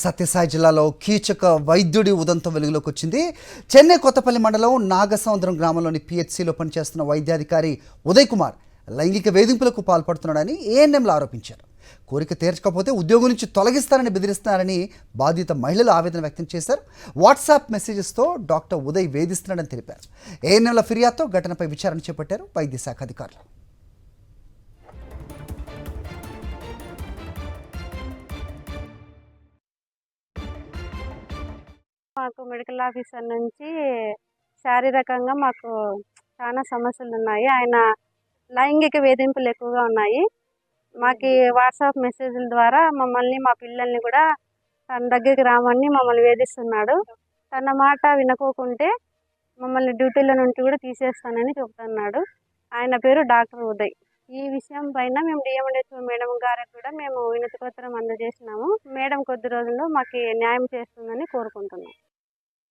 సత్యసాయి జిల్లాలో కీచక వైద్యుడి ఉదంతం వెలుగులోకి వచ్చింది. చెన్నై కొత్తపల్లి మండలం నాగసముద్రం గ్రామంలోని పిహెచ్సిలో పనిచేస్తున్న వైద్యాధికారి ఉదయ్ కుమార్ లైంగిక వేధింపులకు పాల్పడుతున్నాడని ఏఎన్ఎంలు ఆరోపించారు. కోరిక తీర్చకపోతే ఉద్యోగం నుంచి తొలగిస్తారని బెదిరిస్తున్నారని బాధిత మహిళలు ఆవేదన వ్యక్తం చేశారు. వాట్సాప్ మెసేజెస్తో డాక్టర్ ఉదయ్ వేధిస్తున్నాడని తెలిపారు. ఏఎన్ఎంల ఫిర్యాదుతో ఘటనపై విచారణ చేపట్టారు వైద్య శాఖ అధికారులు. మాకు మెడికల్ ఆఫీసర్ నుంచి శారీరకంగా మాకు చాలా సమస్యలు ఉన్నాయి. ఆయన లైంగిక వేధింపులు ఎక్కువగా ఉన్నాయి. మాకు వాట్సాప్ మెసేజ్ల ద్వారా మమ్మల్ని మా పిల్లల్ని కూడా తన దగ్గరికి రామని మమ్మల్ని వేధిస్తున్నాడు. తన మాట వినుకోకుంటే మమ్మల్ని డ్యూటీల నుంచి కూడా తీసేస్తానని చెప్తున్నాడు. ఆయన పేరు డాక్టర్ ఉదయ్. ఈ విషయం పైన మేము డిఎండిహెచ్ఓ మేడం గారికి కూడా మేము వినతి పత్రం అందజేసినాము. మేడం కొద్ది రోజుల్లో మాకు న్యాయం చేస్తుందని కోరుకుంటున్నాం.